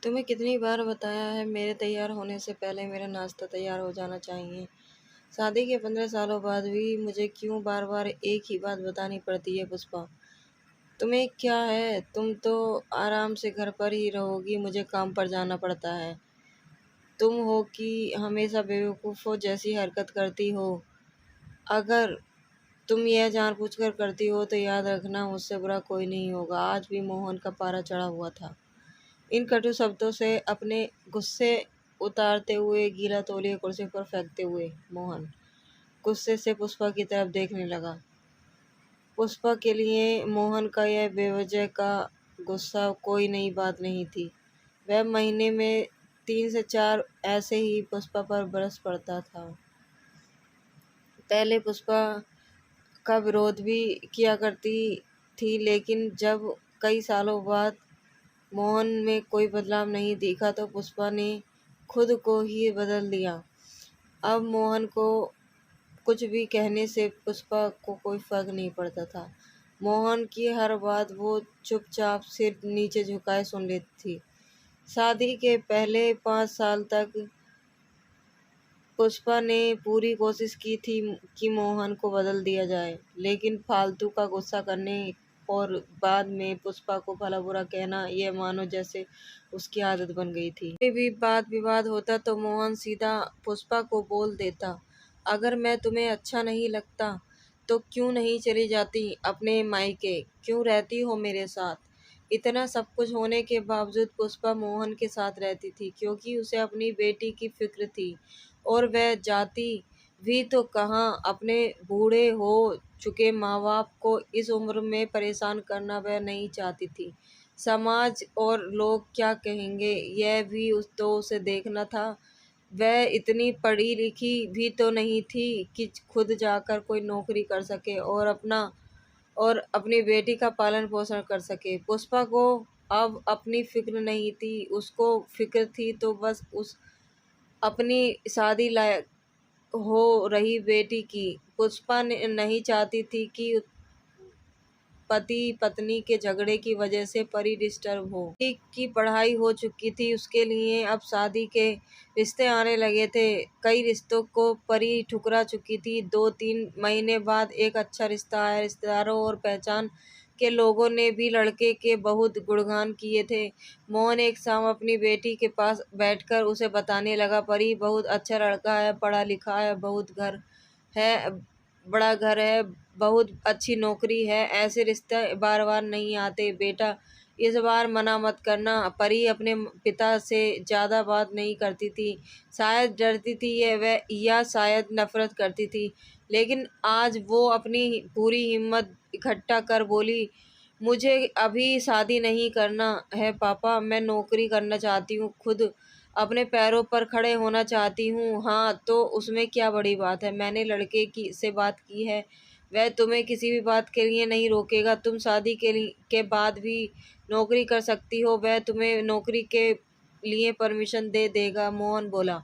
तुम्हें कितनी बार बताया है मेरे तैयार होने से पहले मेरा नाश्ता तैयार हो जाना चाहिए। शादी के 15 सालों बाद भी मुझे क्यों बार बार एक ही बात बतानी पड़ती है पुष्पा। तुम्हें क्या है, तुम तो आराम से घर पर ही रहोगी, मुझे काम पर जाना पड़ता है। तुम हो कि हमेशा बेवकूफ़ों जैसी हरकत करती हो। अगर तुम यह जानबूझकर करती हो तो याद रखना मुझसे बुरा कोई नहीं होगा। आज भी मोहन का पारा चढ़ा हुआ था। इन कटु शब्दों से अपने गुस्से उतारते हुए गीला तौलिया कुर्सी पर फेंकते हुए मोहन गुस्से से पुष्पा की तरफ देखने लगा। पुष्पा के लिए मोहन का यह बेवजह का गुस्सा कोई नई बात नहीं थी। वह महीने में 3 से 4 ऐसे ही पुष्पा पर बरस पड़ता था। पहले पुष्पा का विरोध भी किया करती थी, लेकिन जब कई सालों बाद मोहन में कोई बदलाव नहीं दिखा तो पुष्पा ने खुद को ही बदल दिया। अब मोहन को कुछ भी कहने से पुष्पा को कोई फर्क नहीं पड़ता था। मोहन की हर बात वो चुपचाप सिर नीचे झुकाए सुन लेती थी। शादी के पहले 5 साल तक पुष्पा ने पूरी कोशिश की थी कि मोहन को बदल दिया जाए, लेकिन फालतू का गुस्सा करने और बाद में पुष्पा को भला बुरा कहना यह मानो जैसे उसकी आदत बन गई थी। कोई भी बात विवाद होता तो मोहन सीधा पुष्पा को बोल देता, अगर मैं तुम्हें अच्छा नहीं लगता तो क्यों नहीं चली जाती अपने मायके, क्यों रहती हो मेरे साथ। इतना सब कुछ होने के बावजूद पुष्पा मोहन के साथ रहती थी क्योंकि उसे अपनी बेटी की फिक्र थी। और वह जाती भी तो कहाँ, अपने बूढ़े हो चुके माँ बाप को इस उम्र में परेशान करना वह नहीं चाहती थी। समाज और लोग क्या कहेंगे यह भी उसे देखना था। वह इतनी पढ़ी लिखी भी तो नहीं थी कि खुद जाकर कोई नौकरी कर सके और अपनी बेटी का पालन पोषण कर सके। पुष्पा को अब अपनी फिक्र नहीं थी, उसको फिक्र थी तो बस उस अपनी शादी लायक हो रही बेटी की। पुष्पा ने नहीं चाहती थी कि पति पत्नी के झगड़े की वजह से परी डिस्टर्ब हो। परी की पढ़ाई हो चुकी थी, उसके लिए अब शादी के रिश्ते आने लगे थे। कई रिश्तों को परी ठुकरा चुकी थी। 2-3 महीने बाद एक अच्छा रिश्ता आया। रिश्तेदारों और पहचान के लोगों ने भी लड़के के बहुत गुणगान किए थे। मोहन एक शाम अपनी बेटी के पास बैठकर उसे बताने लगा, परी बहुत अच्छा लड़का है, पढ़ा लिखा है, बड़ा घर है, बहुत अच्छी नौकरी है। ऐसे रिश्ते बार बार नहीं आते बेटा, इस बार मना मत करना। परी अपने पिता से ज़्यादा बात नहीं करती थी। शायद डरती थी या शायद नफरत करती थी, लेकिन आज वो अपनी पूरी हिम्मत इकट्ठा कर बोली, मुझे अभी शादी नहीं करना है पापा, मैं नौकरी करना चाहती हूँ, खुद अपने पैरों पर खड़े होना चाहती हूँ। हाँ तो उसमें क्या बड़ी बात है, मैंने लड़के की से बात की है, वह तुम्हें किसी भी बात के लिए नहीं रोकेगा। तुम शादी के बाद भी नौकरी कर सकती हो, वह तुम्हें नौकरी के लिए परमिशन दे देगा। मोहन बोला,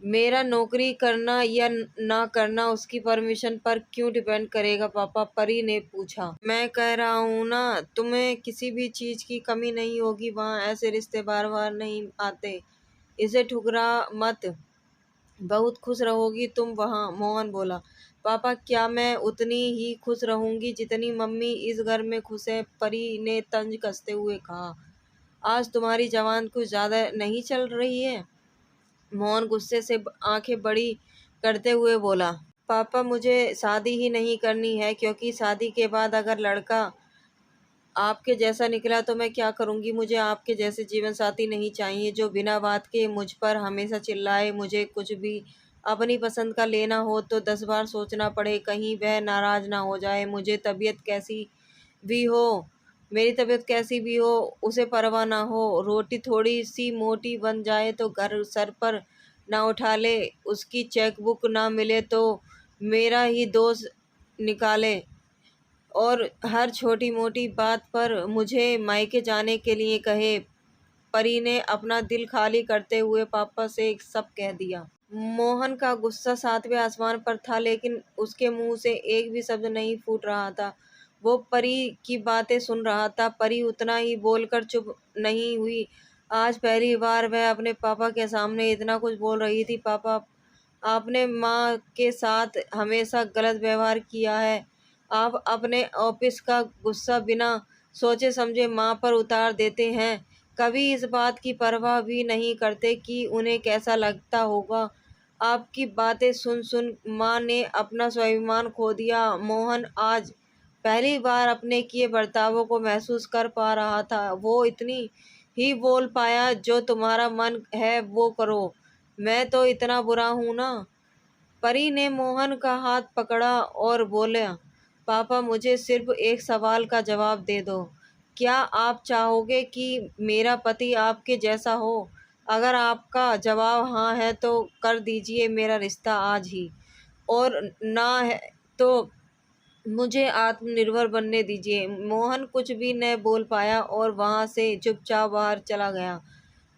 मेरा नौकरी करना या ना करना उसकी परमिशन पर क्यों डिपेंड करेगा पापा, परी ने पूछा। मैं कह रहा हूँ ना, तुम्हें किसी भी चीज़ की कमी नहीं होगी वहाँ, ऐसे रिश्ते बार बार नहीं आते, इसे ठुकरा मत, बहुत खुश रहोगी तुम वहाँ। मोहन बोला, पापा क्या मैं उतनी ही खुश रहूंगी जितनी मम्मी इस घर में खुश है, परी ने तंज कसते हुए कहा। आज तुम्हारी जबान कुछ ज़्यादा नहीं चल रही है। मोहन गुस्से से आंखें बड़ी करते हुए बोला, पापा मुझे शादी ही नहीं करनी है, क्योंकि शादी के बाद अगर लड़का आपके जैसा निकला तो मैं क्या करूंगी। मुझे आपके जैसे जीवन साथी नहीं चाहिए जो बिना बात के मुझ पर हमेशा चिल्लाए। मुझे कुछ भी अपनी पसंद का लेना हो तो 10 बार सोचना पड़े, कहीं वह नाराज ना हो जाए। मेरी तबीयत कैसी भी हो उसे परवाह ना हो। रोटी थोड़ी सी मोटी बन जाए तो घर सर पर ना उठा ले, उसकी चेकबुक ना मिले तो मेरा ही दोष निकाले, और हर छोटी मोटी बात पर मुझे मायके जाने के लिए कहे। परी ने अपना दिल खाली करते हुए पापा से सब कह दिया। मोहन का गुस्सा 7वें आसमान पर था, लेकिन उसके मुंह से एक भी शब्द नहीं फूट रहा था। वो परी की बातें सुन रहा था। परी उतना ही बोलकर चुप नहीं हुई। आज पहली बार वह अपने पापा के सामने इतना कुछ बोल रही थी। पापा, आपने माँ के साथ हमेशा गलत व्यवहार किया है। आप अपने ऑफिस का गुस्सा बिना सोचे समझे माँ पर उतार देते हैं। कभी इस बात की परवाह भी नहीं करते कि उन्हें कैसा लगता होगा। आपकी बातें सुन सुन माँ ने अपना स्वाभिमान खो दिया। मोहन आज पहली बार अपने किए बर्तावों को महसूस कर पा रहा था। वो इतनी ही बोल पाया, जो तुम्हारा मन है वो करो, मैं तो इतना बुरा हूं ना। परी ने मोहन का हाथ पकड़ा और बोला, पापा मुझे सिर्फ एक सवाल का जवाब दे दो। क्या आप चाहोगे कि मेरा पति आपके जैसा हो? अगर आपका जवाब हाँ है तो कर दीजिए मेरा रिश्ता आज ही, और ना है तो मुझे आत्मनिर्भर बनने दीजिए। मोहन कुछ भी न बोल पाया और वहां से चुपचाप बाहर चला गया।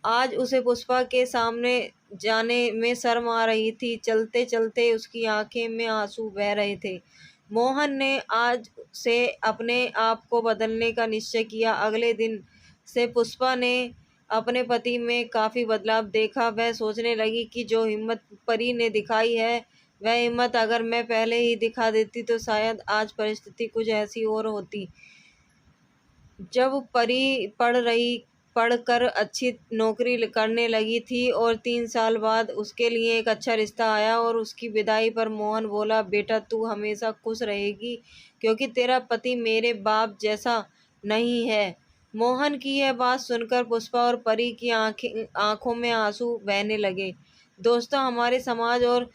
आज उसे पुष्पा के सामने जाने में शर्म आ रही थी। चलते चलते उसकी आंखें में आंसू बह रहे थे। मोहन ने आज से अपने आप को बदलने का निश्चय किया। अगले दिन से पुष्पा ने अपने पति में काफी बदलाव देखा। वह सोचने लगी कि जो हिम्मत परी ने दिखाई है, वह हिम्मत अगर मैं पहले ही दिखा देती तो शायद आज परिस्थिति कुछ ऐसी और होती। जब परी पढ़कर अच्छी नौकरी करने लगी थी और 3 साल बाद उसके लिए एक अच्छा रिश्ता आया और उसकी विदाई पर मोहन बोला, बेटा तू हमेशा खुश रहेगी क्योंकि तेरा पति मेरे बाप जैसा नहीं है। मोहन की यह बात सुनकर पुष्पा और परी की आंखों में आंसू बहने लगे। दोस्तों, हमारे समाज और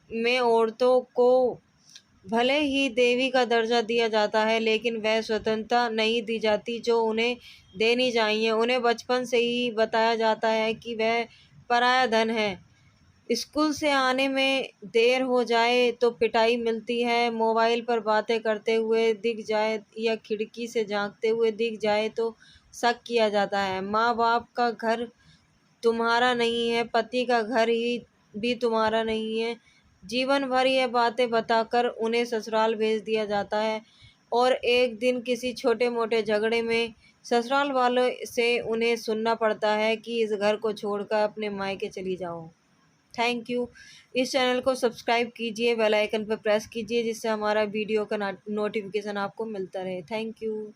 में औरतों को भले ही देवी का दर्जा दिया जाता है, लेकिन वह स्वतंत्रता नहीं दी जाती जो उन्हें देनी चाहिए। उन्हें बचपन से ही बताया जाता है कि वह पराया धन है। स्कूल से आने में देर हो जाए तो पिटाई मिलती है। मोबाइल पर बातें करते हुए दिख जाए या खिड़की से झांकते हुए दिख जाए तो शक किया जाता है। माँ बाप का घर तुम्हारा नहीं है, पति का घर ही भी तुम्हारा नहीं है। जीवन भर ये बातें बताकर उन्हें ससुराल भेज दिया जाता है और एक दिन किसी छोटे मोटे झगड़े में ससुराल वालों से उन्हें सुनना पड़ता है कि इस घर को छोड़कर अपने मायके चली जाओ। Thank you. इस चैनल को सब्सक्राइब कीजिए, बेल आइकन पर प्रेस कीजिए जिससे हमारा वीडियो का नोटिफिकेशन आपको मिलता रहे। Thank you.